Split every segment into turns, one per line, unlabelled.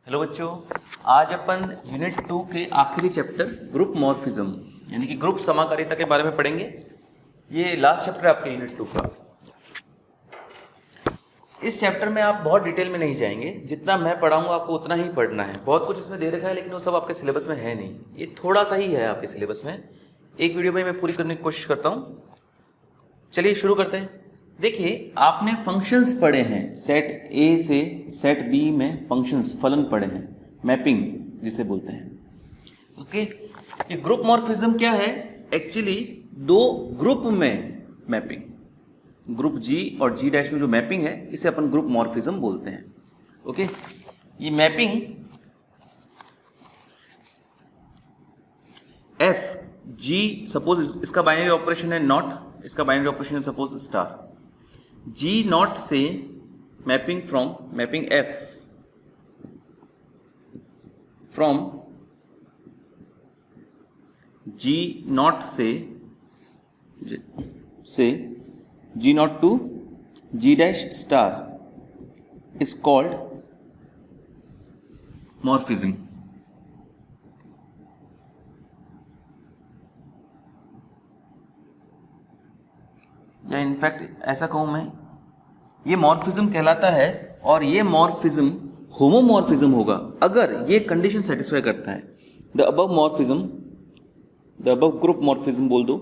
Hello बच्चों, आज अपन unit 2 के आखिरी चैप्टर ग्रुप मॉर्फिज्म यानी कि ग्रुप समाकारिता के बारे में पढ़ेंगे। ये लास्ट चैप्टर है आपके यूनिट 2 का। इस चैप्टर में आप बहुत डिटेल में नहीं जाएंगे, जितना मैं पढ़ाऊंगा आपको उतना ही पढ़ना है। बहुत कुछ इसमें दे रखा है लेकिन वो सब आपके सिलेबस में है नहीं, ये थोड़ा सा ही है आपके सिलेबस में। एक वीडियो में मैं पूरी करने की कोशिश करता हूँ। चलिए शुरू करते हैं। देखिए, आपने फंक्शंस पढ़े हैं, सेट ए से सेट बी में फंक्शंस फलन पढ़े हैं, मैपिंग जिसे बोलते हैं। ओके, ये ग्रुप मॉर्फिज्म क्या है? एक्चुअली दो ग्रुप में मैपिंग, ग्रुप जी और जी डैश में जो मैपिंग है इसे अपन ग्रुप मॉर्फिज्म बोलते हैं। ओके, ये मैपिंग एफ जी, सपोज इसका बाइनरी ऑपरेशन है नॉट, इसका बाइनरी ऑपरेशन है सपोज स्टार। जी नॉट से mapping from, mapping F from G not से G not to G dash star is called morphism. या इनफैक्ट ऐसा कहूं मैं, ये मॉर्फिज्म कहलाता है और ये मॉर्फिज्म होमोमॉर्फिज्म होगा अगर ये कंडीशन सेटिस्फाई करता है। The above morphism, the above group morphism बोल दो,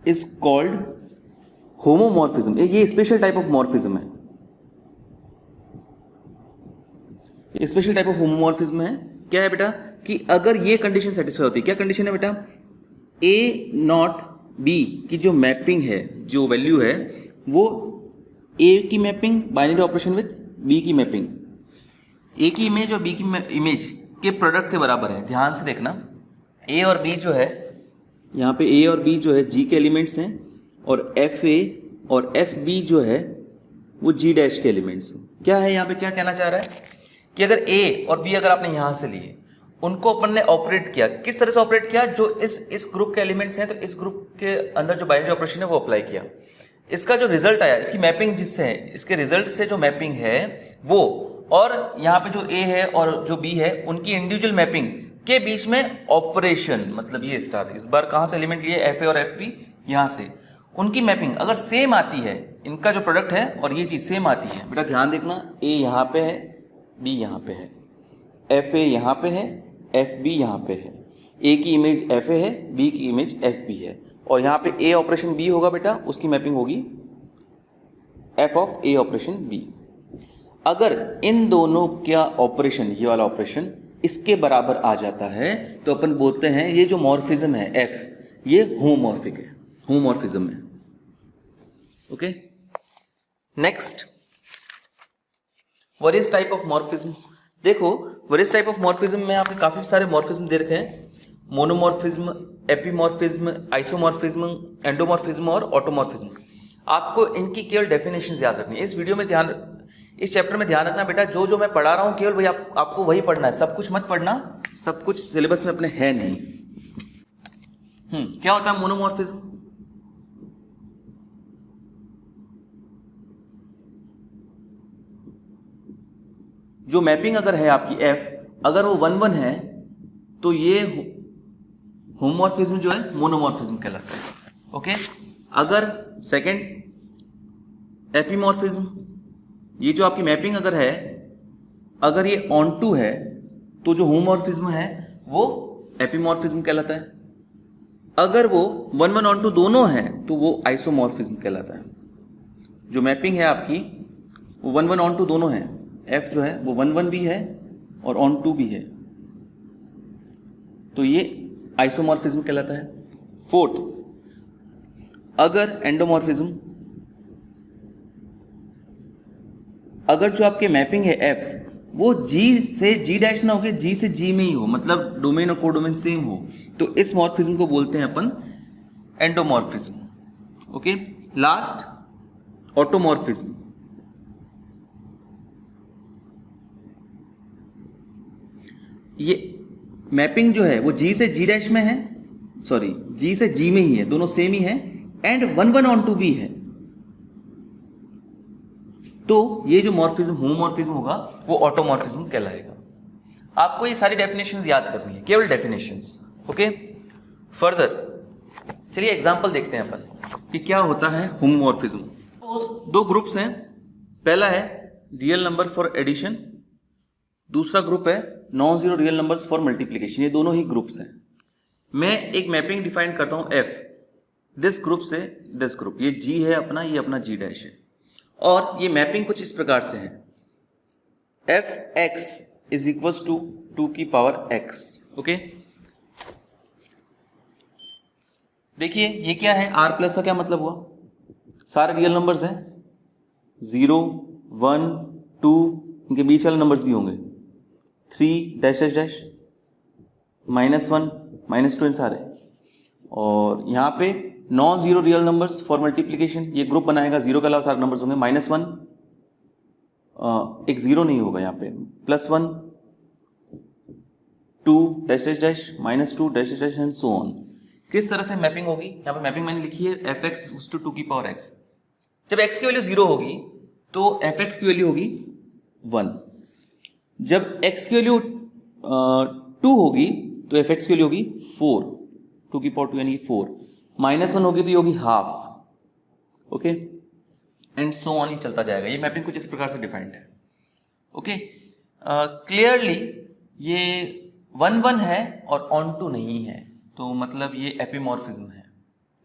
इज कॉल्ड होमोमॉर्फिज्म। ये स्पेशल टाइप ऑफ मॉर्फिज्म है, ये स्पेशल टाइप ऑफ होमोमॉर्फिज्म है। क्या है बेटा कि अगर ये कंडीशन सेटिस्फाई होती है, क्या कंडीशन है बेटा? ए नॉट बी की जो मैपिंग है, जो वैल्यू है वो ए की mapping binary operation with B की मैपिंग, ए की इमेज और बी की इमेज के प्रोडक्ट के बराबर है। ध्यान से देखना, ए और बी जो है, यहाँ पे ए और बी जो है जी के एलिमेंट्स हैं और एफ ए और एफ बी जो है वो जी डैश के एलिमेंट्स हैं। क्या है यहाँ पे, क्या कहना चाह रहा है कि अगर ए और बी अगर आपने यहाँ से लिए, उनको अपन ने ऑपरेट किया, किस तरह से ऑपरेट किया? जो इस ग्रुप के एलिमेंट्स हैं तो इस ग्रुप के अंदर जो बाइनरी ऑपरेशन है वो अप्लाई किया। इसका जो रिजल्ट आया, इसकी मैपिंग जिससे है, इसके रिजल्ट से जो मैपिंग है वो, और यहाँ पे जो ए है और जो बी है उनकी इंडिविजुअल मैपिंग के बीच में ऑपरेशन, मतलब ये स्टार इस बार कहाँ से एलिमेंट लिए? एफ ए और एफ बी, यहाँ से उनकी मैपिंग अगर सेम आती है, इनका जो प्रोडक्ट है और ये चीज़ सेम आती है, बेटा ध्यान देखना, ए यहाँ पे है, बी यहाँ पे है, एफ ए यहाँ पे है, एफ बी यहाँ पे है, ए की इमेज एफ ए है, बी की इमेज एफ बी है, और यहाँ पे ए ऑपरेशन बी होगा बेटा, उसकी मैपिंग होगी F of A operation B. अगर इन दोनों का ऑपरेशन, ये वाला ऑपरेशन इसके बराबर आ जाता है तो अपन बोलते हैं ये जो मॉर्फिज्म है एफ, ये होमोमॉर्फिक है, होमोमॉर्फिज्म है। Okay, next, various type of morphism. देखो, वेरियस टाइप ऑफ मॉर्फिज्म में आपके काफी सारे मॉर्फिज्म दे रखे हैं, मोनोमॉर्फिज्म, एपीमॉर्फिज्म, आइसोमॉर्फिज्म, एंडोमॉर्फिज्म और ऑटोमॉर्फिज्म। आपको इनकी केवल डेफिनेशंस याद रखनी है। इस वीडियो में ध्यान, इस चैप्टर में ध्यान रखना बेटा, जो जो मैं पढ़ा रहा हूं केवल वही आपको वही पढ़ना है, सब कुछ मत पढ़ना, सब कुछ सिलेबस में अपने है नहीं। क्या होता है मोनोमॉर्फिज्म? जो मैपिंग अगर है आपकी एफ, अगर वो 1-1 है तो ये होमोमॉर्फिज्म जो है मोनोमॉर्फिज्म कहलाता है। ओके, अगर सेकंड एपीमॉर्फिज्म, ये जो आपकी मैपिंग अगर है, अगर ये ऑन टू है तो जो होमोमॉर्फिज्म है वो एपीमॉर्फिज्म कहलाता है। अगर वो 1-1 ऑन टू दोनों है तो वो आइसोमॉर्फिज्म कहलाता है। जो मैपिंग है आपकी वो 1-1 ऑन टू दोनों है, एफ जो है वो 1-1 भी है और ऑन टू भी है, तो ये आइसोमॉर्फिज्म कहलाता है। फोर्थ, अगर एंडोमॉर्फिज्म, अगर जो आपके मैपिंग है एफ वो जी से जी डैश ना होके जी से जी में ही हो, मतलब डोमेन और कोडोमेन सेम हो, तो इस मॉर्फिज्म को बोलते हैं अपन एंडोमॉर्फिज्म। Okay, last automorphism. ये मैपिंग जो है वो जी से जी डैश में है, सॉरी जी से जी में ही है, दोनों सेम ही है, एंड 1-1 ऑन टू भी है। तो ये जो मॉर्फिज्म होमोमॉर्फिज्म होगा वो ऑटोमॉर्फिज्म कहलाएगा। आपको ये सारी डेफिनेशंस याद करनी है, केवल डेफिनेशंस। ओके, फर्दर चलिए एग्जांपल देखते हैं अपन कि क्या होता है होमोमॉर्फिज्म। दो ग्रुप्स हैं, पहला है रियल नंबर फॉर एडिशन, दूसरा ग्रुप है non zero real numbers for multiplication. ये दोनों ही ग्रुप्स हैं। मैं एक मैपिंग डिफाइन करता हूं एफ, दिस ग्रुप से दिस ग्रुप, ये जी है अपना, ये अपना जी डैश है, और ये मैपिंग कुछ इस प्रकार से है, F X is equal to 2 की पावर एक्स। ओके, देखिए ये क्या है, आर प्लस का क्या मतलब हुआ, सारे रियल नंबर्स हैं, 0 1 2, इनके बीच वाले नंबर्स भी होंगे, 3 डैश डैश डैश, -1 -2 इन सारे, और यहाँ पे non zero real numbers for multiplication, ये ग्रुप बनाएगा, 0 के अलावा सारे नंबर्स होंगे, -1, एक 0 नहीं होगा यहाँ पे, +1 2 dash dash dash, -2 dash dash dash and so on. किस तरह से मैपिंग होगी, यहाँ पे मैपिंग मैंने लिखी है एफ एक्स टू 2 की पावर एक्स। जब x की वैल्यू 0 होगी तो एफ एक्स की वैल्यू होगी 1, जब x की वैल्यू 2 होगी तो एफ एक्स की वैल्यू होगी 4, 2 की पावर 2 यानी 4, -1 होगी तो ये होगी half. Okay, and so on ही चलता जाएगा। ये मैपिंग कुछ इस प्रकार से डिफाइंड है। ओके, क्लियरली ये 1 1 है और ऑन टू नहीं है, तो मतलब ये एपिमॉर्फिज्म है,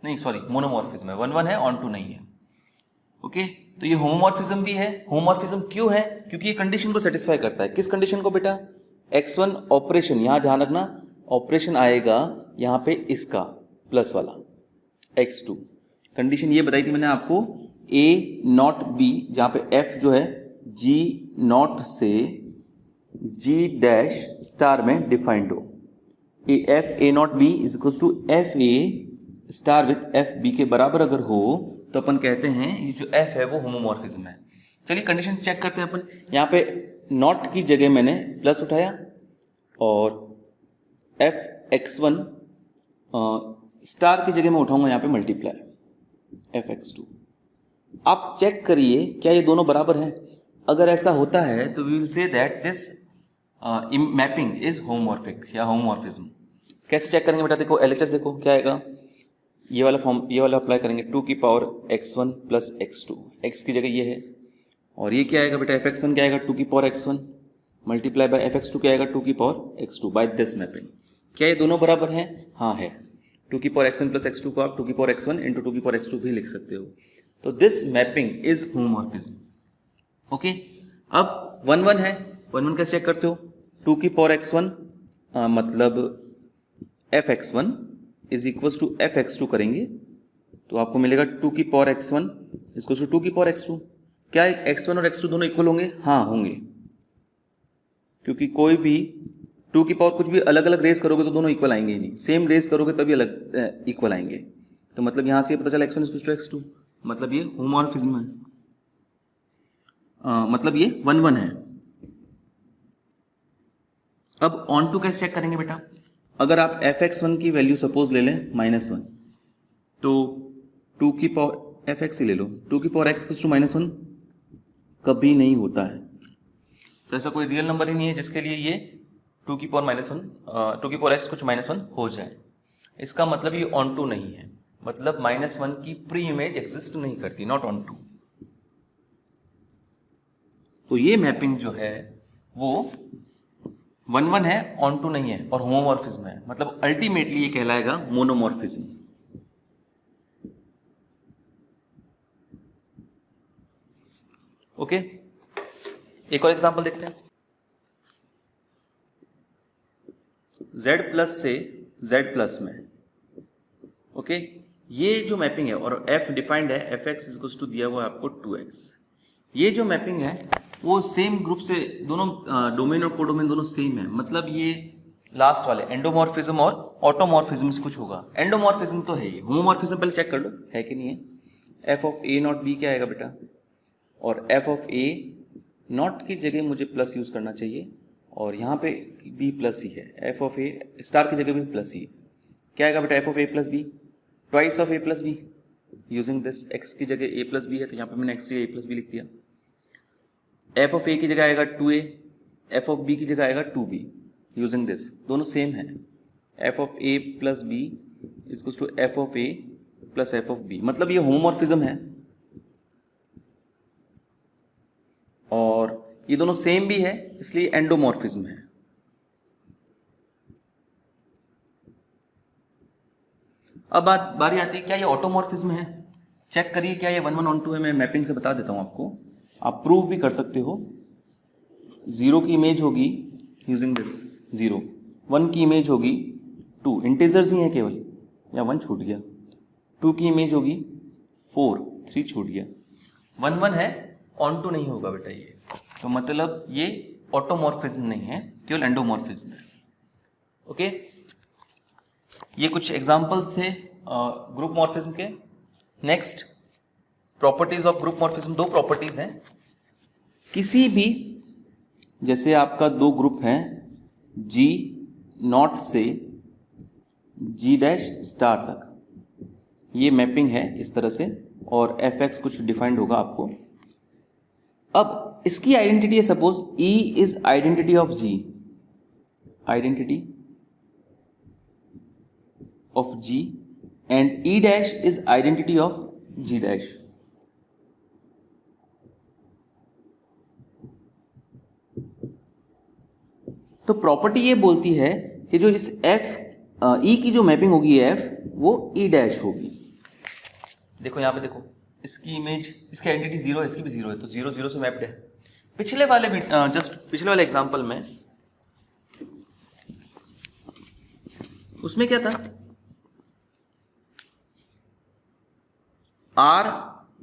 नहीं सॉरी मोनोमॉर्फिज्म है, 1 1 है ऑन टू नहीं है। ओके, तो ये होमोमॉर्फिज्म भी है। होमोमॉर्फिज्म क्यों है, क्योंकि ये कंडीशन को सेटिस्फाई करता है। किस कंडीशन को बेटा, x1 ऑपरेशन, यहां ध्यान रखना ऑपरेशन आएगा यहां पे इसका प्लस वाला x2, कंडीशन ये बताई थी मैंने आपको, a नॉट b, जहां पे f जो है g नॉट से g डैश स्टार में डिफाइंड हो, F A naught B is equal to F A star with F B के बराबर अगर हो तो अपन कहते हैं ये जो एफ है वो होमोमॉर्फिज्म है। चलिए कंडीशन चेक करते हैं अपन। यहाँ पे नॉट की जगह मैंने प्लस उठाया और एफ एक्स वन स्टार की जगह में उठाऊंगा यहाँ पे मल्टीप्लाई एफ एक्स टू। आप चेक करिए क्या ये दोनों बराबर हैं। अगर ऐसा होता है तो we will say that this mapping is homomorphic या होमोमॉर्फिज्म। कैसे चेक करेंगे बेटा, देखो एलएचएस देखो क्या आएगा, ये वाला फॉर्म, ये वाला अप्लाई करेंगे, 2 की power x1 plus x2, x की जगह ये है, और ये क्या आएगा बेटा fx1 क्या आएगा 2 की power x1 multiply by fx2 क्या आएगा 2 की power x2 by this mapping. क्या ये दोनों बराबर हैं? हाँ है। 2 की पावर x1 प्लस x2 को आप 2 की पावर x1 इंटू 2 की पावर x2 भी लिख सकते हो। तो this mapping is homomorphism. Okay, अब 1 1 है, 1 1 कैसे चेक करते हो, 2 की पावर x1 मतलब fx1 is equal to fx2 करेंगे तो आपको मिलेगा 2 की पावर x1 इसको 2 की पावर x2। क्या x1 और x2 दोनों इक्वल होंगे? हाँ होंगे, क्योंकि कोई भी 2 की पावर कुछ भी अलग अलग रेस करोगे तो दोनों इक्वल आएंगे ही नहीं, सेम रेस करोगे तभी अलग इक्वल आएंगे। तो मतलब यहां से पता चला x1 इज टू x2, मतलब ये होमोमॉर्फिज्म है, मतलब ये 1 1 है। अब ऑन टू कैसे चेक करेंगे बेटा, अगर आप fx1 की वैल्यू सपोज ले लें -1 तो 2 की पावर fx ही ले लो, 2 की पावर x टू -1 कभी नहीं होता है। तो ऐसा कोई रियल नंबर ही नहीं है जिसके लिए ये 2 की पावर -1 2 की पावर x कुछ -1 हो जाए। इसका मतलब ये ऑन टू नहीं है, मतलब -1 की प्री इमेज एग्जिस्ट नहीं करती, नॉट ऑन टू। तो ये मैपिंग जो है वो 1 1 है, ऑन टू नहीं है और होमोमॉर्फिज्म है, मतलब अल्टीमेटली ये कहलाएगा मोनोमॉर्फिज्म। ओके, एक और एग्जांपल देखते हैं। z प्लस से z प्लस में, ओके, ये जो मैपिंग है और f डिफाइंड है, एफ एक्स इज टू दिया हुआ है आपको 2x। ये जो मैपिंग है वो सेम ग्रुप से, दोनों डोमेन और कोडोमेन दोनों सेम है, मतलब ये लास्ट वाले एंडोमॉर्फिज्म और ऑटोमॉर्फिज्म से कुछ होगा। एंडोमॉर्फिज्म तो है ही, होमोमॉर्फिज्म पहले चेक कर लो है कि नहीं है। F of A naught B क्या आएगा बेटा, और एफ ऑफ ए नॉट की जगह मुझे प्लस यूज करना चाहिए और यहाँ पे बी प्लस ही है, एफ ऑफ ए स्टार की जगह भी प्लस ही है। क्या आएगा बेटा, F of A plus B, twice of A plus B, using this X की जगह ए प्लस बी है तो यहाँ पे मैंने एक्स की जगह ए प्लस बी लिख दिया। एफ ऑफ ए की जगह आएगा 2a, एफ ऑफ बी की जगह आएगा 2b यूजिंग दिस, दोनों सेम है। F of A plus B equals to F of A plus F of B, मतलब ये होमोमॉर्फिज्म है और ये दोनों सेम भी है, इसलिए एंडोमॉर्फिज्म है। अब बारी आती है क्या ये ऑटोमॉर्फिज्म है। चेक करिए क्या ये 1 1 on 2 है। मैं मैपिंग से बता देता हूं आपको, आप प्रूव भी कर सकते हो। 0 की इमेज होगी यूजिंग दिस 0, 1 की इमेज होगी 2, इंटीजर्स ही है केवल, या 1 छूट गया, 2 की इमेज होगी 4, 3 छूट गया, 1 1 है, ऑन टू नहीं होगा बेटा ये, तो मतलब ये ऑटोमॉर्फिज्म नहीं है, केवल एंडोमॉर्फिज्म है। ओके, ये कुछ एग्जांपल्स थे ग्रुप मॉर्फिज्म के। Next, properties of group morphism. 2 properties हैं। किसी भी, जैसे आपका 2 ग्रुप हैं G नॉट से G डैश स्टार तक, ये मैपिंग है इस तरह से, और fx कुछ डिफाइंड होगा आपको। अब इसकी आइडेंटिटी है, suppose E is identity of G, identity of G and E dash is identity of G dash. तो प्रॉपर्टी ये बोलती है कि जो इस E की जो मैपिंग होगी F, वो E डैश होगी। देखो यहाँ पे देखो, इसकी इमेज, इसकी आइडेंटिटी 0 है, इसकी भी 0 है, तो 0 0 से मैप्ड है। पिछले वाले एग्जांपल में उसमें क्या था, R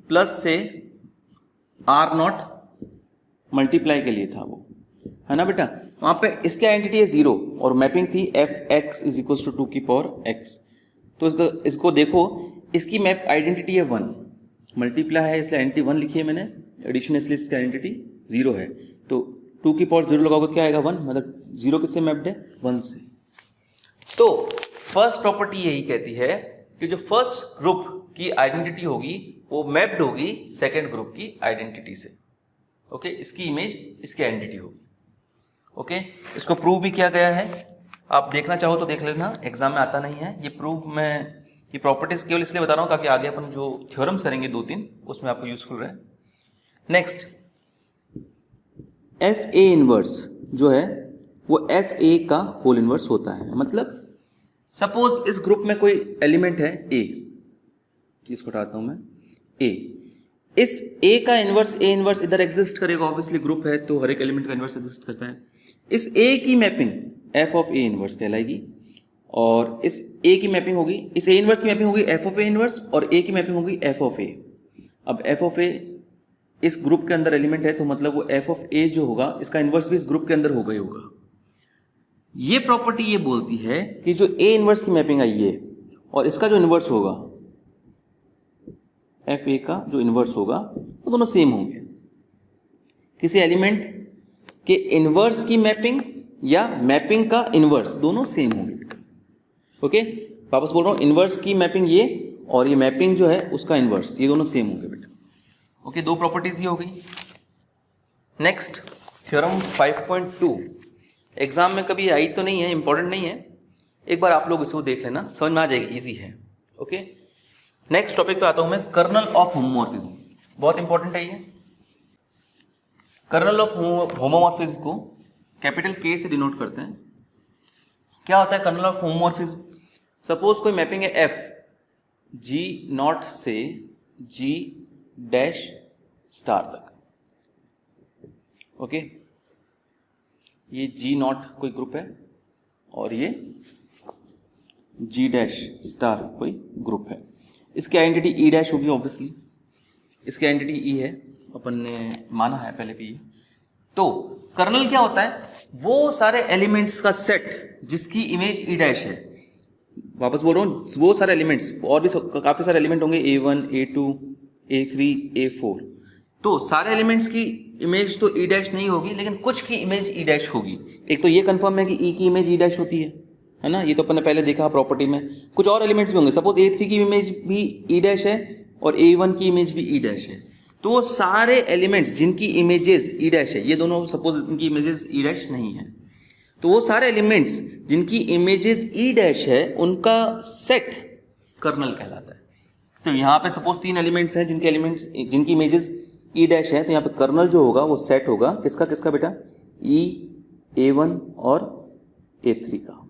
प्लस से R नॉट मल्टीप्लाई के लिए था वो, है ना बेटा। वहां पे इसकी आइडेंटिटी है 0 और मैपिंग थी fx इज इक्वल टू 2 की पावर x। तो इसको देखो, इसकी मैप आइडेंटिटी है 1, मल्टीप्लाई है इसलिए आइडेंटिटी 1 लिखी है मैंने, एडिशन इसलिए इसकी आइडेंटिटी 0 है, तो 2 की पावर 0 लगाओगे तो क्या आएगा 1, मतलब 0 किससे मैप्ड है, 1 से। तो फर्स्ट प्रॉपर्टी यही कहती है कि जो फर्स्ट ग्रुप की आइडेंटिटी होगी वो मैप्ड होगी सेकेंड ग्रुप की आइडेंटिटी से। ओके, इसकी इमेज इसकी आइडेंटिटी होगी। ओके, इसको प्रूव भी किया गया है, आप देखना चाहो तो देख लेना, एग्जाम में आता नहीं है ये प्रूव। मैं ये प्रॉपर्टीज केवल इसलिए बता रहा हूं ताकि आगे अपन जो थ्योरम्स करेंगे 2-3 उसमें आपको यूजफुल रहे। नेक्स्ट, एफ ए इनवर्स जो है वो एफ ए का होल इनवर्स होता है। मतलब सपोज इस ग्रुप में कोई एलिमेंट है ए, इसको हटाता हूं मैं, ए, इस ए का इनवर्स, ए इनवर्स इधर एग्जिस्ट करेगा, ऑब्वियसली ग्रुप है तो हर एक एलिमेंट का इनवर्स एग्जिस्ट करता है। इस ए की mapping F of A inverse कहलाएगी, और इस ए की मैपिंग होगी, इस ए इनवर्स की मैपिंग होगी एफ ऑफ ए इनवर्स, और ए की मैपिंग होगी एफ ऑफ ए। अब एफ ऑफ ए इस ग्रुप के अंदर एलिमेंट है, तो मतलब वो एफ ऑफ ए जो होगा इसका इनवर्स भी इस ग्रुप के अंदर होगा ही होगा। ये प्रॉपर्टी ये बोलती है कि जो ए इनवर्स की मैपिंग आई है और इसका जो इनवर्स होगा एफ ए का जो इनवर्स होगा वो दोनों सेम होंगे। किसी एलिमेंट के इनवर्स की मैपिंग या मैपिंग का इनवर्स दोनों सेम होंगे। ओके, वापस बोल रहा हूं, इनवर्स की मैपिंग ये और ये मैपिंग जो है उसका इनवर्स, ये दोनों सेम होंगे बेटा। ओके, 2 प्रॉपर्टीज ये हो गई। नेक्स्ट, थ्योरम 5.2 एग्जाम में कभी आई तो नहीं है, इंपॉर्टेंट नहीं है, एक बार आप लोग इसको देख लेना, समझ में आ जाएगी, इजी है। ओके, नेक्स्ट टॉपिक पे आता हूं मैं, कर्नल ऑफ होमोमॉर्फिज्म। बहुत इंपॉर्टेंट है ये। कर्नल ऑफ होमोमॉर्फिज्म को कैपिटल के से डिनोट करते हैं। क्या होता है कर्नल ऑफ होमोमॉर्फिज्म? सपोज कोई मैपिंग है एफ जी नॉट से जी डैश स्टार तक। ओके, ये जी नॉट कोई ग्रुप है और ये जी डैश स्टार कोई ग्रुप है। इसकी आइडेंटिटी ई डैश होगी ऑब्वियसली, इसकी आइडेंटिटी ई है, अपन ने माना है पहले भी। तो कर्नल क्या होता है? वो सारे एलिमेंट्स का सेट जिसकी इमेज ई डैश है। वापस बोल रहा हूँ, वो सारे एलिमेंट्स, और भी काफ़ी सारे एलिमेंट होंगे, A1, A2, A3, A4। तो सारे एलिमेंट्स की इमेज तो ई डैश नहीं होगी, लेकिन कुछ की इमेज ई डैश होगी। एक तो ये कंफर्म है कि ई की इमेज ई डैश होती है ना, ये तो अपन ने पहले देखा प्रॉपर्टी में। कुछ और एलिमेंट्स भी होंगे, सपोज A3 की इमेज भी ई डैश है और A1 की इमेज भी ई डैश है। तो वो सारे एलिमेंट्स जिनकी इमेजेस ई डैश है, ये दोनों सपोज इनकी इमेजेस ई डैश नहीं है, तो वो सारे एलिमेंट्स जिनकी इमेजेस ई डैश है उनका सेट कर्नल कहलाता है। तो यहाँ पे सपोज 3 एलिमेंट्स हैं जिनकी इमेजेस ई डैश है, तो यहाँ पे कर्नल जो होगा वो सेट होगा किसका किसका बेटा, ई A1 और A3 का।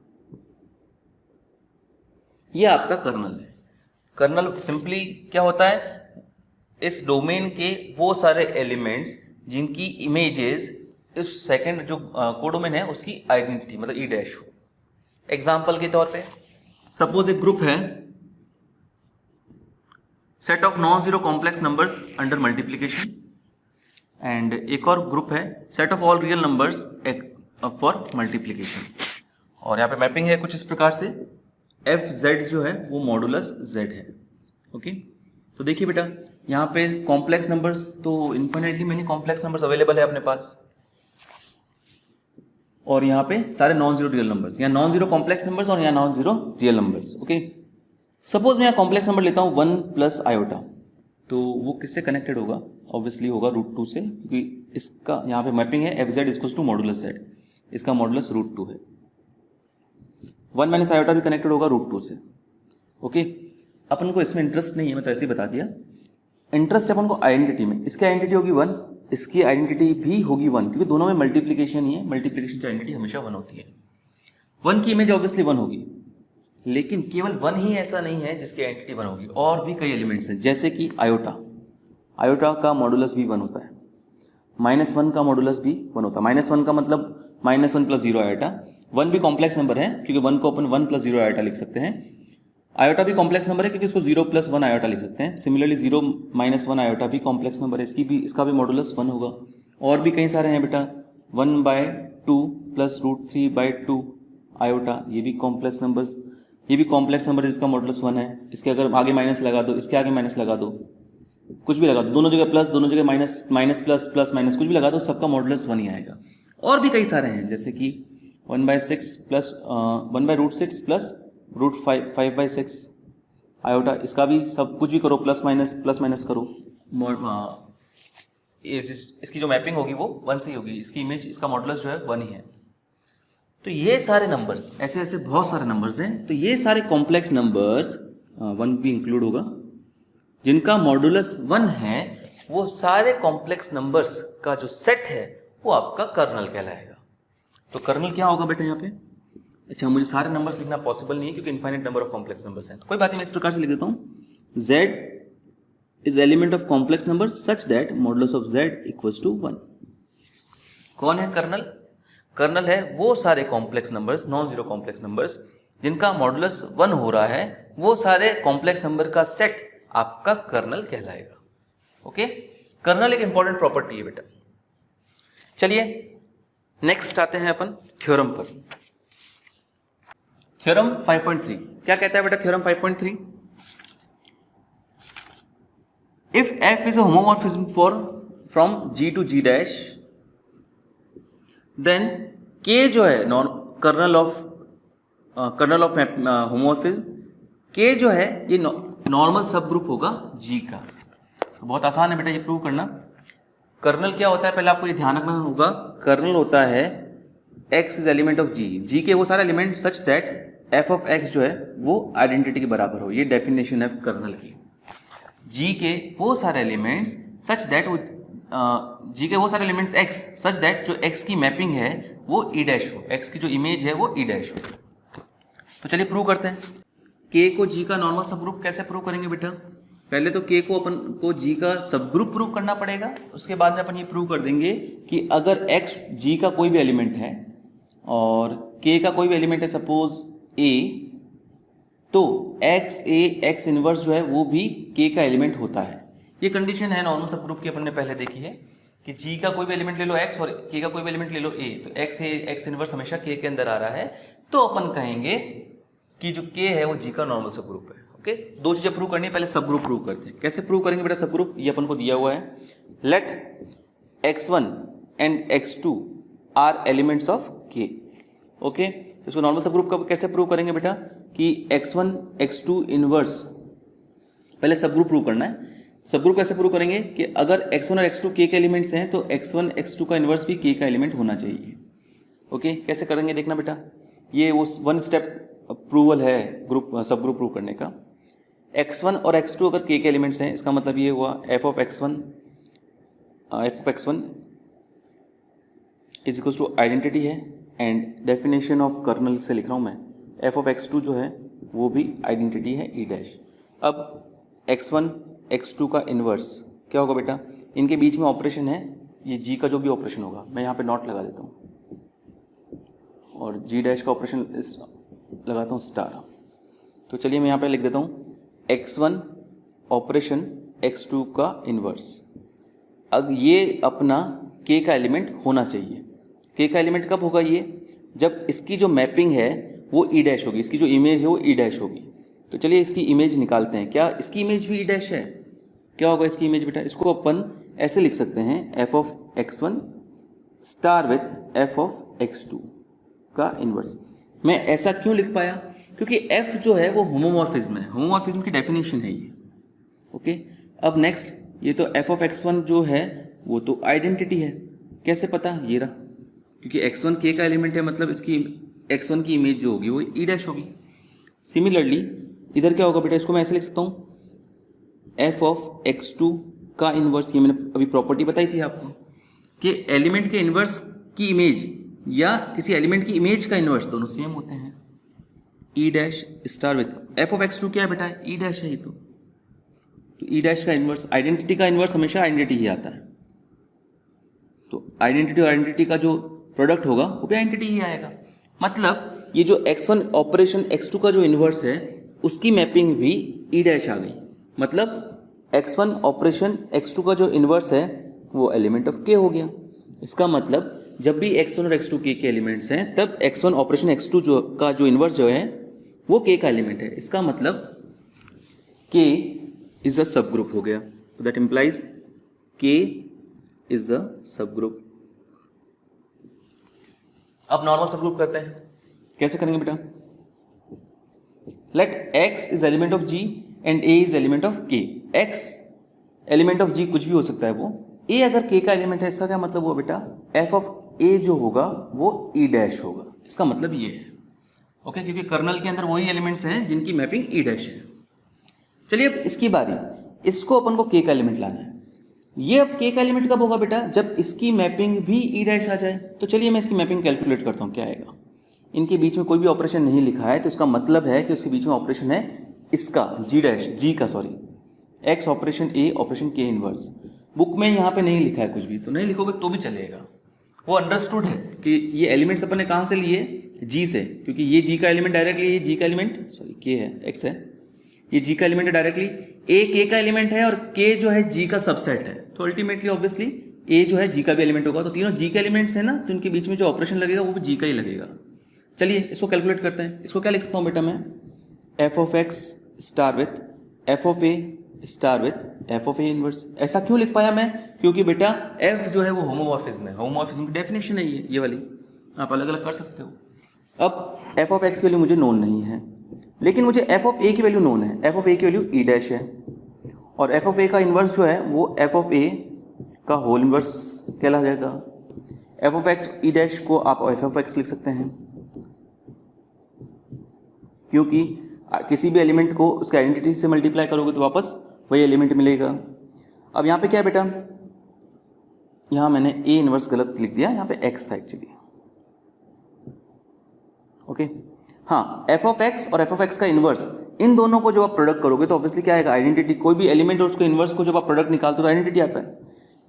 ये आपका कर्नल है। कर्नल सिंपली क्या होता है, इस डोमेन के वो सारे एलिमेंट्स जिनकी इमेजेस इस सेकंड जो कोडोमेन है उसकी आइडेंटिटी मतलब ई डैश हो। एग्जाम्पल के तौर पे सपोज एक ग्रुप है set of non zero complex numbers under multiplication, and एक और ग्रुप है set of all real numbers for multiplication. और यहाँ पे मैपिंग है कुछ इस प्रकार से, एफ जेड जो है वो मॉडुलस जेड है। ओके, तो देखिए बेटा यहाँ पे कॉम्प्लेक्स नंबर्स तो infinitely many complex numbers available है अपने पास, और यहाँ पे सारे नॉन जीरो रियल नंबर्स, यहाँ नॉन जीरो कॉम्प्लेक्स नंबर्स और यहाँ non zero real numbers. Okay, suppose मैं यहाँ कॉम्प्लेक्स नंबर लेता हूँ 1 प्लस आयोटा, तो वो किससे कनेक्टेड होगा, ऑब्वियसली होगा √2 से, क्योंकि इसका यहाँ पे मैपिंग है F Z equals to modulus Z, इसका मॉडुलस √2 है। 1 माइनस आयोटा भी कनेक्टेड होगा √2 से। ओके, अपन को इसमें इंटरेस्ट नहीं है, मैं तो ऐसे ही बता दिया। इंटरेस्ट है अपन को आइडेंटिटी में, इसकी आइडेंटिटी होगी 1, इसकी आइडेंटिटी भी होगी 1, क्योंकि दोनों में मल्टीप्लीकेशन ही है, मल्टीप्लीकेशन की आइडेंटिटी हमेशा 1 होती है। 1 की इमेज ऑब्वियसली 1 होगी, लेकिन केवल 1 ही ऐसा नहीं है जिसकी आइडेंटिटी 1 होगी, और भी कई एलिमेंट्स हैं, जैसे कि आयोटा, आयोटा का मॉडुलस भी 1 होता है, -1 का मॉडुलस भी 1 होता है। -1 का मतलब -1 + 0 आयोटा, 1 भी कॉम्प्लेक्स नंबर है क्योंकि 1 को अपन 1 + 0 आयोटा लिख सकते हैं। आयोटा भी कॉम्प्लेक्स नंबर है क्योंकि इसको 0 + 1 आयोटा लिख सकते हैं। सिमिलरली 0 - 1 आयोटा भी कॉम्प्लेक्स नंबर है, इसका भी मॉडुलस 1 होगा। और भी कई सारे हैं बेटा, 1/2 + √3/2 आयोटा, ये भी कॉम्प्लेक्स नंबर्स, ये भी कॉम्प्लेक्स नंबर जिसका मॉडुलस 1 है। इसके अगर आगे माइनस लगा दो, इसके आगे माइनस लगा दो, कुछ भी लगा दो, दोनों जगह प्लस, दोनों जगह minus, minus plus, plus minus, कुछ भी लगा दो, सबका मॉडुलस 1 ही आएगा। और भी कई सारे हैं, जैसे कि 1/6 + 1/√6 + √5/6 आयोटा, इसका भी सब कुछ भी करो, प्लस माइनस करो, इसकी जो मैपिंग होगी वो 1 से ही होगी, इसकी इमेज, इसका मॉडुलस जो है 1 ही है। तो ये सारे नंबर्स, ऐसे ऐसे बहुत सारे नंबर्स हैं, तो ये सारे कॉम्प्लेक्स नंबर्स 1 भी इंक्लूड होगा, जिनका मॉडुलस 1 है, वो सारे कॉम्प्लेक्स नंबर्स का जो सेट है वो आपका कर्नल कहलाएगा। तो कर्नल क्या होगा बेटा यहाँ पे, अच्छा मुझे सारे नंबर्स लिखना पॉसिबल नहीं है क्योंकि infinite number of complex numbers हैं, तो कोई बात नहीं, मैं इस प्रकार से लिख देता हूँ, z is element of complex number such that modulus of z equals to 1। कौन है कर्नल? कर्नल है वो सारे complex numbers, non zero complex numbers, जिनका मॉडुलस 1 हो रहा है, वो सारे कॉम्प्लेक्स नंबर का सेट आपका कर्नल कहलाएगा। ओके, कर्नल एक इंपॉर्टेंट प्रॉपर्टी है बेटा। चलिए नेक्स्ट आते हैं अपन थ्योरम पर। थ्योरम 5.3 क्या कहता है बेटा? Theorem 5.3, if f is a homomorphism for from G to G dash, then K जो है कर्नल ऑफ होमोमॉर्फिज्म, K जो है ये नॉर्मल सब ग्रुप होगा G का। तो बहुत आसान है बेटा ये प्रूव करना। कर्नल क्या होता है पहले आपको ये ध्यान रखना होगा, कर्नल होता है x is element of G के वो सारे element such that f of x जो है वो आइडेंटिटी के बराबर हो। ये डेफिनेशन है कर्नल की। G के वो सारे एलिमेंट्स सच दैट G के वो सारे एलिमेंट्स x सच दैट जो x की मैपिंग है वो e डैश हो, x की जो इमेज है वो e डैश हो। तो चलिए प्रूव करते हैं। K को G का नॉर्मल सब ग्रुप कैसे प्रूव करेंगे बेटा? पहले तो K को अपन को G का सब ग्रुप प्रूव करना पड़ेगा, उसके बाद में अपन ये प्रूव कर देंगे कि अगर x G का कोई भी एलिमेंट है और K का कोई भी एलिमेंट है सपोज A, तो x इनवर्स जो है वो भी K का एलिमेंट होता है। ये कंडीशन है नॉर्मल सब ग्रुप की, अपन ने पहले देखी है कि G का कोई भी एलिमेंट ले लो x और K का कोई भी एलिमेंट ले लो A, तो x इनवर्स हमेशा K के अंदर आ रहा है, तो अपन कहेंगे कि जो K है वो G का नॉर्मल सब ग्रुप है। ओके, दो चीजें प्रूव करनी है, पहले सब ग्रुप प्रूव करते हैं। कैसे प्रूव करेंगे बेटा सब ग्रुप? ये अपन को दिया हुआ है, let x1 and x2 are elements of K। Okay, तो इसको नॉर्मल सब ग्रुप का कैसे प्रूव करेंगे बेटा कि x1 x2 इनवर्स, पहले सब ग्रुप प्रूव करना है सब ग्रुप कैसे प्रूव करेंगे कि अगर x1 और x2 के एलिमेंट्स हैं तो x1 x2 का इन्वर्स भी के का एलिमेंट होना चाहिए। ओके, कैसे करेंगे देखना बेटा, ये वो वन स्टेप अप्रूवल है ग्रुप सब ग्रुप प्रूव करने का। x1 और x2 अगर के एलिमेंट्स हैं, इसका मतलब ये हुआ f of x1 is equal to identity है, एंड डेफिनेशन ऑफ कर्नल से लिख रहा हूँ मैं, f ऑफ x2 जो है वो भी आइडेंटिटी है ई डैश। अब x1 x2 का इन्वर्स क्या होगा बेटा, इनके बीच में ऑपरेशन है, ये g का जो भी ऑपरेशन होगा, मैं यहाँ पे नॉट लगा देता हूँ और g डैश का ऑपरेशन इस लगाता हूँ स्टार। तो चलिए मैं यहाँ पे लिख देता हूँ x1 ऑपरेशन x2 का इन्वर्स। अब ये अपना k का एलिमेंट होना चाहिए। k का एलिमेंट कब होगा ये, जब इसकी जो मैपिंग है वो ई डैश होगी, इसकी जो इमेज है वो ई डैश होगी। तो चलिए इसकी इमेज निकालते हैं, क्या इसकी इमेज भी ई डैश है, क्या होगा इसकी इमेज बेटा, इसको अपन ऐसे लिख सकते हैं f of x1 star with f of x2 का इन्वर्स। मैं ऐसा क्यों लिख पाया, क्योंकि f जो है वो होमोमॉर्फिज्म है, होमोमॉर्फिज्म की डेफिनेशन है ये। ओके, अब नेक्स्ट ये तो f ऑफ x1 जो है वो तो आइडेंटिटी है, कैसे पता, ये रहा, क्योंकि x1 k का एलिमेंट है, मतलब इसकी x1 की इमेज जो होगी वो ई डैश होगी। सिमिलरली इधर क्या होगा बेटा, इसको मैं ऐसे लिख सकता हूँ f ऑफ x2 का इन्वर्स, ये मैंने अभी प्रॉपर्टी बताई थी आपको कि एलिमेंट के इन्वर्स की इमेज या किसी एलिमेंट की इमेज का इन्वर्स दोनों सेम होते हैं, ई dash star with f of x2 क्या है बेटा, ई डैश है ये तो ई डैश का इन्वर्स, आइडेंटिटी का इन्वर्स हमेशा आइडेंटिटी ही आता है, तो आइडेंटिटी और आइडेंटिटी का जो प्रोडक्ट होगा वो भी आइडेंटिटी ही आएगा। मतलब ये जो x1 ऑपरेशन x2 का जो इन्वर्स है उसकी मैपिंग भी ई डैश आ गई, मतलब x1 ऑपरेशन x2 का जो इन्वर्स है वो एलिमेंट ऑफ k हो गया। इसका मतलब जब भी x1 और x2 k के एलिमेंट्स हैं तब x1 ऑपरेशन x2 जो का जो इन्वर्स जो है वो k का एलिमेंट है, इसका मतलब k इज अ सब ग्रुप हो गया। तो that implies k is a सब ग्रुप। अब नॉर्मल सब ग्रुप करते हैं, कैसे करेंगे बेटा, let x is element of g and a is element of k। x element of g कुछ भी हो सकता है वो, a अगर k का एलिमेंट है, इसका क्या मतलब हुआ बेटा, f ऑफ a जो होगा वो e डैश होगा, इसका मतलब ये है। ओके, क्योंकि कर्नल के अंदर वही एलिमेंट्स हैं जिनकी मैपिंग e डैश है। चलिए अब इसकी बारी, इसको अपन को k का एलिमेंट लाना है। ये अब k का एलिमेंट कब होगा बेटा, जब इसकी मैपिंग भी e डैश आ जाए। तो चलिए मैं इसकी मैपिंग कैलकुलेट करता हूँ, क्या आएगा। इनके बीच में कोई भी ऑपरेशन नहीं लिखा है तो इसका मतलब है कि उसके बीच में ऑपरेशन है इसका x operation a operation k inverse. Book में यहाँ पे नहीं लिखा है कुछ भी, तो नहीं लिखोगे तो भी चलेगा, वो अंडरस्टूड है कि ये एलिमेंट्स अपन ने कहाँ से लिए, g से, क्योंकि ये g का एलिमेंट डायरेक्टली, ये g का एलिमेंट सॉरी k है, x है, ये g का एलिमेंट है डायरेक्टली, a k का एलिमेंट है और k जो है g का सबसेट है, तो अल्टीमेटली ऑब्वियसली a जो है g का भी एलिमेंट होगा। तो तीनों g के एलिमेंट्स हैं ना, तो इनके बीच में जो ऑपरेशन लगेगा वो भी g का ही लगेगा। चलिए इसको कैलकुलेट करते हैं। इसको क्या लिख सकता हूँ बेटा मैं, f of x star with f of a star with f of a inverse. ऐसा क्यों लिख पाया मैं, क्योंकि बेटा f जो है वो होमोमॉर्फिज्म है, होमोमॉर्फिज्म की डेफिनेशन है ये वाली, आप अलग अलग कर सकते हो। अब f ऑफ x की वैल्यू मुझे नोन नहीं है, लेकिन मुझे f ऑफ a की वैल्यू नोन है, f ऑफ a की वैल्यू e डैश है, और f ऑफ a का इन्वर्स जो है वो f ऑफ a का होल इन्वर्स कहला जाएगा। f of x e dash को आप f ऑफ x लिख सकते हैं, क्योंकि किसी भी एलिमेंट को उसके आइडेंटिटी से मल्टीप्लाई करोगे तो वापस वही एलिमेंट मिलेगा। अब यहाँ पे क्या है बेटा, यहाँ मैंने a इनवर्स गलत लिख दिया, यहाँ पे x था एक्चुअली। ओके, हाँ, f ऑफ x और f ऑफ x का इन्वर्स, इन दोनों को जब आप प्रोडक्ट करोगे तो ऑब्वियसली क्या आएगा, आइडेंटिटी। कोई भी एलिमेंट और उसके इन्वर्स को जब आप प्रोडक्ट निकालते हो तो आइडेंटिटी आता है।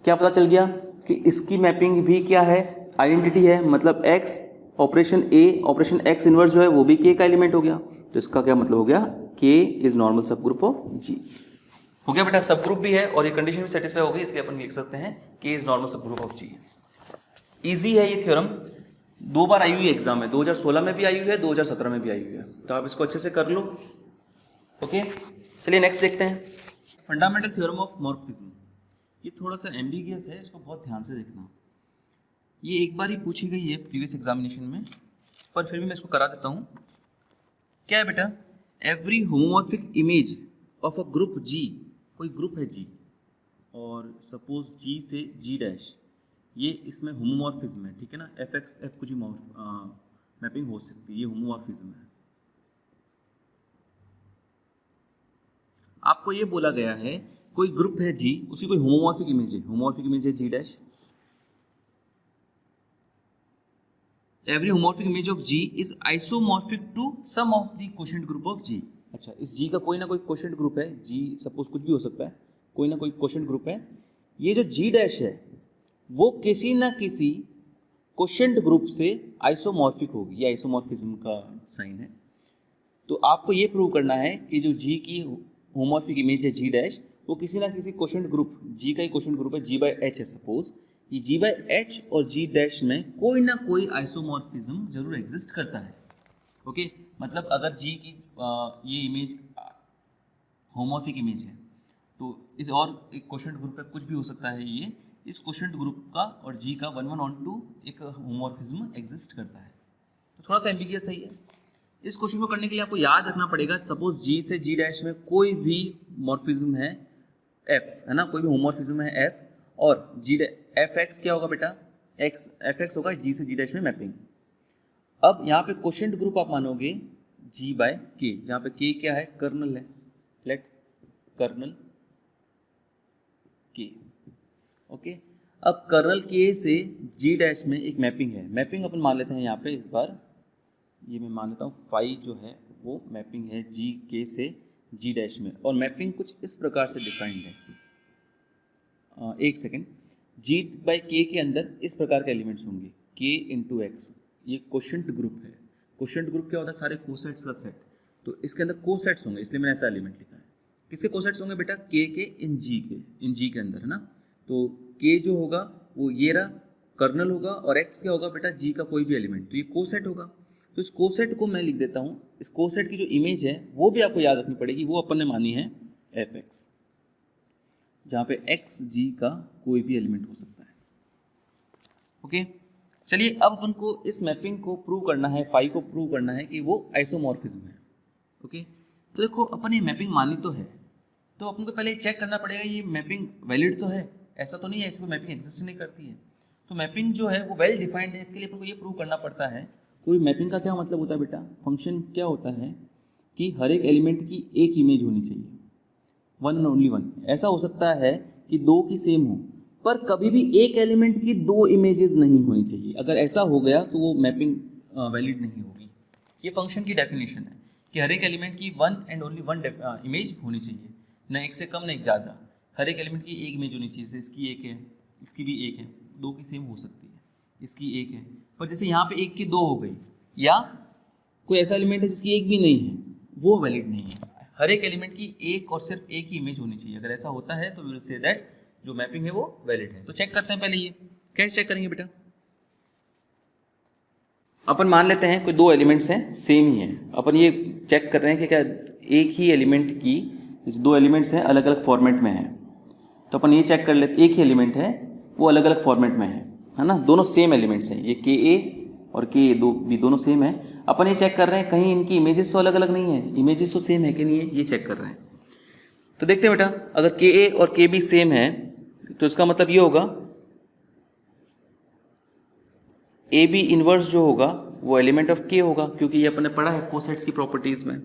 क्या पता चल गया कि इसकी मैपिंग भी क्या है, आइडेंटिटी है, मतलब x operation a operation x inverse जो है वो भी k का एलिमेंट हो गया। तो इसका क्या मतलब हो गया, k इज नॉर्मल सब ग्रुप ऑफ g हो गया बेटा, सब ग्रुप भी है और ये कंडीशन भी सेटिस्फाई हो गई, इसलिए अपन लिख सकते हैं k इज नॉर्मल सब ग्रुप ऑफ g। इजी है ये थ्योरम, 2 बार आई हुई एग्जाम में, 2016 में भी आई हुई है, 2017 में भी आई हुई है, तो आप इसको अच्छे से कर लो। ओके, चलिए नेक्स्ट देखते हैं, फंडामेंटल थ्योरम ऑफ मॉर्फिज्म। ये थोड़ा सा एम्बिगियस है, इसको बहुत ध्यान से देखना। ये एक बार ही पूछी गई है प्रीवियस एग्जामिनेशन में, पर फिर भी मैं इसको करा देता हूँ। क्या है बेटा, every homomorphic image of a group G, कोई ग्रुप है G, और सपोज जी से जी डैश, ये इसमें होमोमॉर्फिज्म है, ठीक है ना, एफ एक्स एफ कुछ भी मैपिंग हो सकती है, ये होमोमॉर्फिज्म है। आपको ये बोला गया है कोई ग्रुप है जी, उसकी कोई होमोमॉर्फिक इमेज है, होमोमॉर्फिक इमेज है जी dash, every homomorphic image of G is isomorphic to some of the quotient group of G। अच्छा, इस G का कोई ना कोई क्वोशेंट ग्रुप है, G सपोज कुछ भी हो सकता है, कोई ना कोई क्वोशेंट ग्रुप है, ये जो G डैश है वो किसी ना किसी क्वोशेंट ग्रुप से आइसोमॉर्फिक होगी, ये आइसोमॉर्फिज्म का साइन है। तो आपको ये प्रूव करना है कि जो G की होमोमॉर्फिक इमेज है G डैश, वो किसी ना किसी क्वोशेंट ग्रुप, G का ही क्वोशेंट ग्रुप है, G बाय H है सपोज, ये G बाय H और G डैश में कोई ना कोई आइसोमॉर्फिज्म जरूर एग्जिस्ट करता है। ओके, मतलब अगर G की ये इमेज होमोमॉर्फिक इमेज है तो इस और एक क्वोशेंट ग्रुप का कुछ भी हो सकता है, ये इस क्वोशेंट ग्रुप का और G का 1:1 एक होमोमॉर्फिज्म एग्जिस्ट करता है। तो थोड़ा सा एम्बिगियस है ये। इस क्वेश्चन को करने के लिए आपको याद रखना पड़ेगा, सपोज G से G डैश में कोई भी मॉर्फिज्म है F, है ना, कोई भी होमोमॉर्फिज्म है F, और G एफ एक्स क्या होगा बेटा, एक्स एफ एक्स होगा G से G डैश में मैपिंग। अब यहाँ पे क्वोशेंट ग्रुप आप मानोगे G बाय K, जहाँ पे K क्या है, कर्नल है, लेट कर्नल K। ओके, अब कर्नल K से G डैश में एक मैपिंग है, मैपिंग अपन मान लेते हैं यहाँ पे, इस बार ये मैं मान लेता हूँ फाई जो है वो मैपिंग है G K से G डैश में, और मैपिंग कुछ इस प्रकार से डिफाइंड है। एक सेकेंड, G बाई K के अंदर इस प्रकार के एलिमेंट्स होंगे, K इंटू एक्स, ये क्वोशेंट ग्रुप है। क्वोशेंट ग्रुप क्या होता है, सारे कोसेट्स का सेट, तो इसके अंदर कोसेट्स होंगे, इसलिए मैंने ऐसा एलिमेंट लिखा है। किसके कोसेट्स होंगे बेटा, K के इन G के अंदर, है ना। तो K जो होगा वो ये रहा कर्नल होगा, और X क्या होगा बेटा, G का कोई भी एलिमेंट, तो ये कोसेट होगा। तो इस कोसेट को मैं लिख देता हूँ, इस कोसेट की जो इमेज है वो भी आपको याद रखनी पड़ेगी, वो अपन ने मानी है एफ एक्स, जहाँ पे एक्स जी का कोई भी एलिमेंट हो सकता है। ओके, चलिए अब अपन को इस मैपिंग को प्रूव करना है, फाई को प्रूव करना है कि वो आइसोमॉर्फिज्म है। ओके, तो देखो अपन ये मैपिंग मानी तो है, तो अपन को पहले चेक करना पड़ेगा ये मैपिंग वैलिड तो है, ऐसा तो नहीं है इसमें मैपिंग एग्जिस्ट नहीं करती है। तो मैपिंग जो है वो वेल डिफाइंड है, इसके लिए अपन को ये प्रूव करना पड़ता है। कोई मैपिंग का क्या मतलब होता है बेटा, फंक्शन क्या होता है कि हर एक एलिमेंट की एक इमेज होनी चाहिए, वन एंड ओनली वन। ऐसा हो सकता है कि दो की सेम हो, पर कभी भी एक एलिमेंट की दो इमेजेस नहीं होनी चाहिए। अगर ऐसा हो गया तो वो मैपिंग वैलिड नहीं होगी। ये फंक्शन की डेफिनेशन है कि हर एक एलिमेंट की one and only one image होनी चाहिए, न एक से कम न एक ज़्यादा। हर एक एलिमेंट की एक इमेज होनी चाहिए, जैसे इसकी एक है, इसकी भी एक है, दो की सेम हो सकती है, इसकी एक है, पर जैसे यहाँ पे एक की दो हो गई, या कोई ऐसा एलिमेंट है जिसकी एक भी नहीं है, वो वैलिड नहीं है। हर एक एलिमेंट की एक और सिर्फ एक ही इमेज होनी चाहिए। अगर ऐसा होता है तो वी विल से दैट जो मैपिंग है वो वैलिड है। तो चेक करते हैं पहले, ये कैसे चेक करेंगे बेटा। अपन मान लेते हैं कोई दो एलिमेंट्स हैं सेम ही है, अपन ये चेक कर रहे हैं कि क्या एक ही एलिमेंट की, जैसे दो एलिमेंट्स हैं अलग अलग फॉर्मेट में है, तो अपन ये चेक कर लेते एक ही एलिमेंट है वो अलग अलग फॉर्मेट में है ना, दोनों सेम एलिमेंट्स हैं, ये के ए और के दो भी दोनों सेम है। अपन ये चेक कर रहे हैं कहीं इनकी इमेजेस तो अलग अलग नहीं है, इमेजेस तो सेम है कि नहीं है, ये चेक कर रहे हैं। तो देखते हैं बेटा, अगर के ए और के बी सेम है तो इसका मतलब ये होगा ए बी इनवर्स जो होगा वो एलिमेंट ऑफ के होगा, क्योंकि ये अपन ने पढ़ा है कोसेट्स की प्रॉपर्टीज में,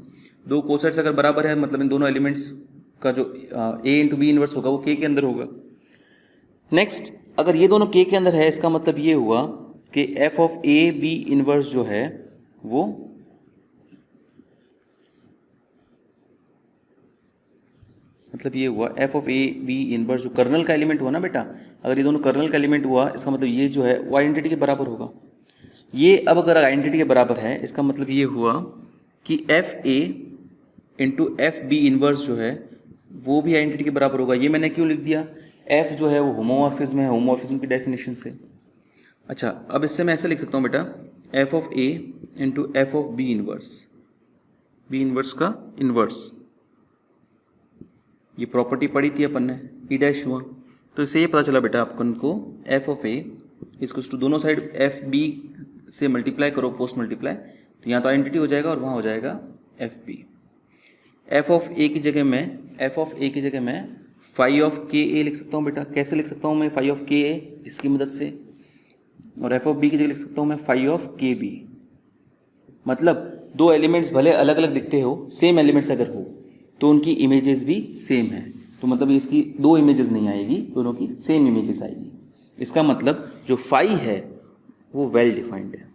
दो कोसेट्स अगर बराबर है मतलब इन दोनों एलिमेंट्स का जो ए इंटू बी इनवर्स होगा वो के अंदर होगा। नेक्स्ट, अगर ये दोनों के अंदर है इसका मतलब ये हुआ कि F of A B inverse जो है वो मतलब ये हुआ F of A B inverse जो कर्नल का एलिमेंट हुआ ना बेटा, अगर ये दोनों कर्नल का एलिमेंट हुआ इसका मतलब ये जो है वो आइडेंटिटी के बराबर होगा। ये अब अगर आइडेंटिटी के बराबर है इसका मतलब ये हुआ कि F A into F B inverse जो है वो भी आइडेंटिटी के बराबर होगा। ये मैंने क्यों लिख दिया, एफ जो है वो होमोमॉर्फिज्म है, होमोमॉर्फिज्म की डेफिनेशन से। अच्छा, अब इससे मैं ऐसे लिख सकता हूँ बेटा, F of A into F of B inverse, B inverse का इनवर्स, ये प्रॉपर्टी पढ़ी थी अपन ने, ई डैश हुआ, तो इससे ये पता चला बेटा अपन को एफ ऑफ ए इसको टू दोनों साइड एफ बी से मल्टीप्लाई करो, पोस्ट मल्टीप्लाई, तो यहाँ तो आइडेंटिटी हो जाएगा और वहाँ हो जाएगा एफ बी। एफ ऑफ ए की जगह में फाई ऑफ के ए लिख सकता हूँ बेटा। कैसे लिख सकता हूँ मैं फाई ऑफ के ए? इसकी मदद से। और एफ ऑफ बी की जगह लिख सकता हूँ मैं फाई ऑफ के बी। मतलब दो एलिमेंट्स भले अलग अलग दिखते हो, सेम एलिमेंट्स अगर हो तो उनकी इमेजेस भी सेम है। तो मतलब इसकी दो इमेजेस नहीं आएगी, दोनों की सेम इमेजेस आएगी। इसका मतलब जो फाई है वो वेल डिफाइंड है।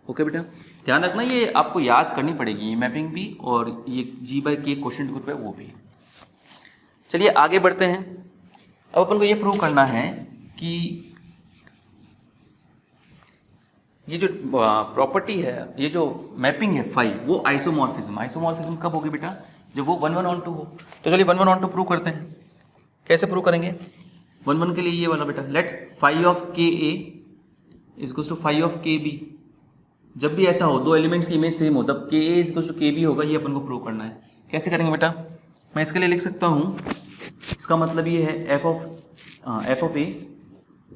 ओके बेटा, ध्यान रखना ये आपको याद करनी पड़ेगी, ये मैपिंग भी और ये जी बाई के क्वेश्चन ग्रुप है वो भी। चलिए आगे बढ़ते हैं। अब अपन को ये प्रूव करना है कि ये जो प्रॉपर्टी है, ये जो मैपिंग है फाई, वो आइसोमॉर्फिज्म। आइसोमॉर्फिज्म कब होगी बेटा? जब वो 1 1 ऑन 2 हो। तो चलिए 1 1 ऑन 2 प्रूव करते हैं। कैसे प्रूव करेंगे? 1 1 के लिए ये वाला बेटा, late phi of K A is equals to phi of K B. जब भी ऐसा हो, दो एलिमेंट्स की इमेज सेम हो, तब के A is equals to K B होगा। ये अपन को प्रूव करना है। कैसे करेंगे बेटा? मैं इसके लिए लिख सकता हूँ, इसका मतलब ये है F of A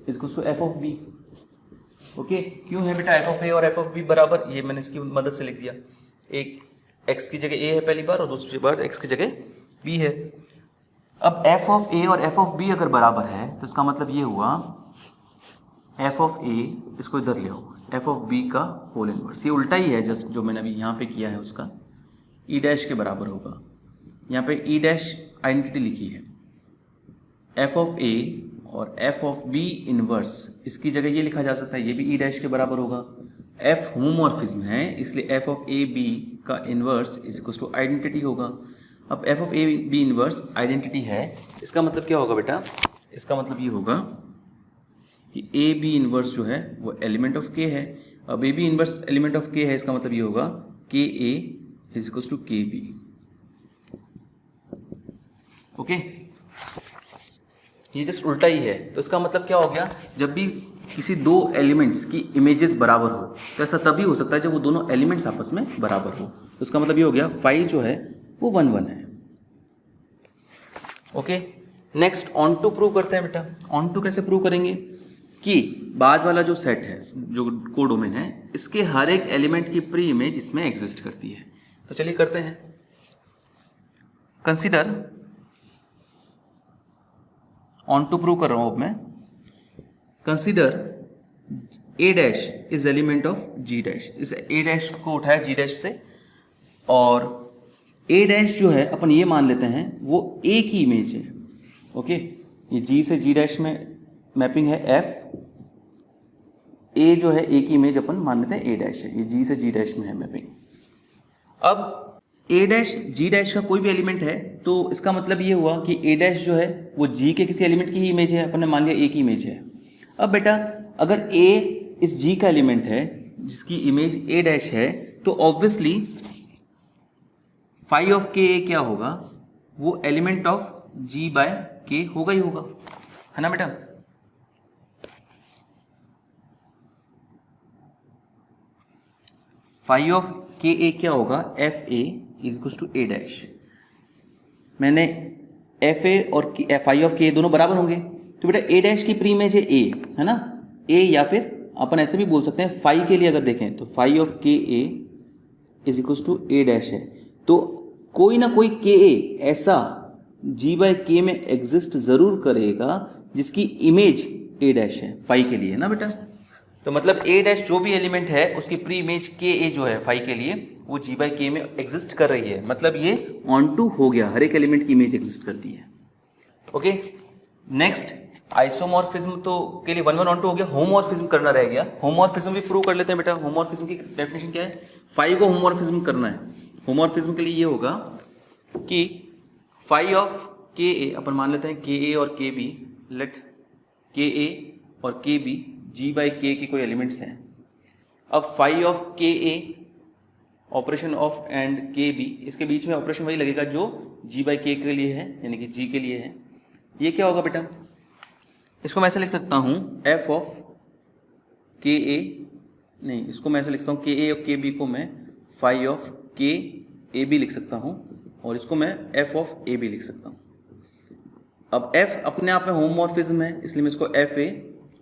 is equals to F of B. Okay, क्यों है बेटा एफ ऑफ ए और एफ ऑफ बी बराबर? ये मैंने इसकी मदद से लिख दिया। एक एक्स की जगह ए है पहली बार और दूसरी बार एक्स की जगह बी है। अब एफ ऑफ ए और एफ ऑफ बी अगर बराबर है तो इसका मतलब ये हुआ एफ ऑफ ए, इसको इधर ले आओ, एफ ऑफ बी का होल इनवर्स। ये उल्टा ही है जस्ट जो मैंने अभी यहाँ पे किया है उसका, ई डैश के बराबर होगा। यहाँ पे ई डैश आइडेंटिटी लिखी है, एफ ऑफ ए और एफ ऑफ बी इनवर्स, इसकी जगह ये लिखा जा सकता है, ये भी ई डैश के बराबर होगा। एफ होमोमॉर्फिज्म है इसलिए एफ ऑफ ए बी का inverse is equal to identity होगा। अब F of A B inverse identity है, इसका मतलब क्या होगा बेटा? इसका मतलब ये होगा कि ए बी इनवर्स जो है वो एलिमेंट ऑफ के है। अब A B inverse element of K है, इसका मतलब ये होगा के A is equal to K B. Okay, ये जस्ट उल्टा ही है। तो इसका मतलब क्या हो गया? जब भी किसी दो एलिमेंट्स की इमेजेस बराबर हो तो ऐसा तभी हो सकता है जब वो दोनों एलिमेंट्स आपस में बराबर हो। तो इसका मतलब ये हो गया फाई जो है वो 1 1 है। Okay, next on to prove करते हैं बेटा। ऑन टू कैसे प्रूव करेंगे? कि बाद वाला जो सेट है, जो कोडोमेन है, इसके हर एक एलिमेंट की प्री इमेज इसमें एग्जिस्ट करती है। तो चलिए करते हैं। कंसीडर, ऑन टू प्रूव कर रहा हूं अब मैं। Consider A dash is element of G dash. इस ए डैश को उठाया जी डैश से, और ए डैश जो है अपन ये मान लेते हैं वो ए की इमेज है। ओके, ये जी से जी डैश में मैपिंग है एफ, ए जो है ए की इमेज अपन मान लेते हैं ए डैश है, ये जी से जी डैश में है मैपिंग। अब ए डैश जी डैश का कोई भी एलिमेंट है तो इसका मतलब ये हुआ कि ए डैश जो है वो जी के किसी एलिमेंट की ही इमेज है, अपन ने मान लिया ए की इमेज है। अब बेटा अगर ए इस जी का एलिमेंट है जिसकी इमेज ए डैश है, तो obviously phi of K A क्या होगा? वो एलिमेंट ऑफ जी बाय के होगा ही होगा, है ना बेटा? फाई ऑफ के ए क्या होगा? F A is equal to A dash. मैंने एफ ए और फाई ऑफ के दोनों बराबर होंगे, तो बेटा ए डैश की प्री इमेज है ए, है ना? ए, या फिर अपन ऐसे भी बोल सकते हैं फाई के लिए अगर देखें तो phi of K A is equal to A dash है। तो कोई ना कोई के ए ऐसा जी बाय के में एग्जिस्ट जरूर करेगा जिसकी इमेज ए डैश है, फाई के लिए, है ना बेटा? तो मतलब ए डैश जो भी एलिमेंट है उसकी प्री इमेज के ए जो है फाई के लिए वो जी बाय के में एग्जिस्ट कर रही है। मतलब ये ऑन टू हो गया, हर एक एलिमेंट की इमेज एग्जिस्ट करती है। ओके, नेक्स्ट आइसोमॉर्फिज्म तो के लिए 1 1 ऑन टू हो गया। होमोमॉर्फिज्म करना रह गया। होमोमॉर्फिज्म भी प्रूव कर लेते हैं बेटा। होमोमॉर्फिज्म की डेफिनेशन क्या है? फाई को होमोमॉर्फिज्म करना है। होमोमॉर्फिज्म के लिए ये होगा कि फाई ऑफ के ए, अपन मान लेते हैं के ए और के बी, लेट के ए और के बी जी बाई के कोई एलिमेंट्स हैं। अब phi of K A operation of and के बी, इसके बीच में ऑपरेशन वही लगेगा जो जी बाई के लिए है, यानी कि जी के लिए है। ये क्या होगा बेटा? इसको मैं ऐसे लिख सकता हूँ एफ ऑफ के ए, नहीं इसको मैं ऐसे लिख सकता हूँ के ए और के बी को मैं phi of K A B लिख सकता हूँ, और इसको मैं एफ ऑफ ए बी लिख सकता हूँ। अब एफ अपने आप में होमोमॉर्फिज्म है इसलिए मैं इसको एफ ए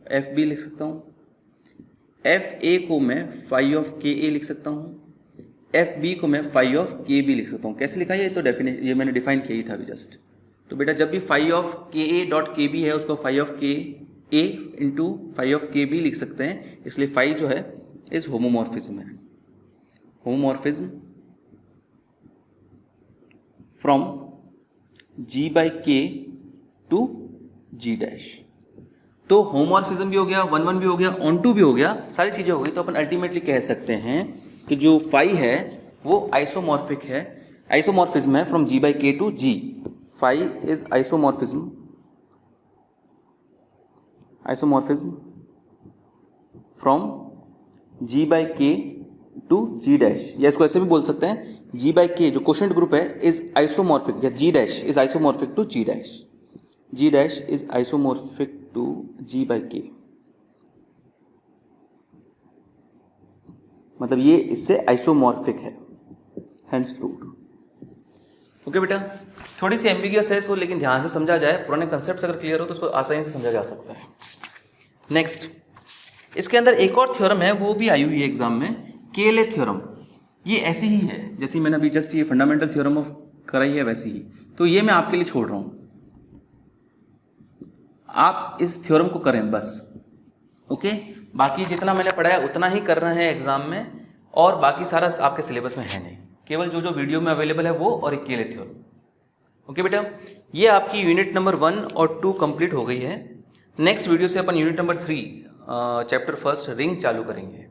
एफ बी लिख सकता हूँ। एफ ए को मैं फाई ऑफ के ए लिख सकता हूँ। एफ बी को मैं फाई ऑफ के बी लिख सकता हूँ। कैसे लिखा है ये तो ये मैंने डिफाइन किया ही था अभी जस्ट। तो बेटा जब भी phi of K A dot के बी है उसको phi of K A into phi of K B लिख सकते हैं, इसलिए फाई जो है इस होमोमॉर्फिज्म है, homomorphism from G by K to G dash. तो होमोमॉर्फिज्म भी हो गया, 1 1 भी हो गया, ऑन टू भी हो गया, सारी चीज़ें हो गई। तो अपन अल्टीमेटली कह सकते हैं कि जो फाई है वो आइसोमॉर्फिक है, आइसोमॉर्फिज्म है from G by K to G. Phi is isomorphism, isomorphism from G by K to G dash, या इसको ऐसे भी बोल सकते हैं जी बाई के जो कोशेंट ग्रुप है इज आइसोमॉर्फिक, या G dash is isomorphic to G dash, G dash is isomorphic to G by K. मतलब ये इससे आइसोमॉर्फिक है, हेंस प्रूव्ड। ओके बेटा, थोड़ी सी एम्बिगियस है इसको, लेकिन ध्यान से समझा जाए, पुराने कंसेप्ट्स अगर क्लियर हो तो उसको आसानी से समझा जा सकता है। नेक्स्ट, इसके अंदर एक और थ्योरम है, वो भी आई हुई है एग्जाम में, केले थ्योरम। ये ऐसी ही है जैसी मैंने अभी जस्ट ये फंडामेंटल थ्योरम ऑफ कराई है वैसी ही, तो ये मैं आपके लिए छोड़ रहा हूं, आप इस थ्योरम को करें बस। ओके, बाकी जितना मैंने पढ़ाया उतना ही करना है एग्जाम में, और बाकी सारा आपके सिलेबस में है नहीं, केवल जो जो वीडियो में अवेलेबल है वो और एक केले थ्योरम। ओके बेटा, ये आपकी यूनिट नंबर 1 और 2 कंप्लीट हो गई है। नेक्स्ट वीडियो से अपन unit number 3 chapter first ring चालू करेंगे।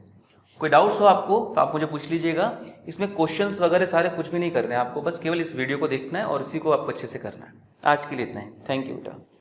कोई डाउट्स हो आपको तो आप मुझे पूछ लीजिएगा। इसमें क्वेश्चंस वगैरह सारे कुछ भी नहीं करने हैं आपको, बस केवल इस वीडियो को देखना है और इसी को आपको अच्छे से करना है। आज के लिए इतना ही, थैंक यू बेटा।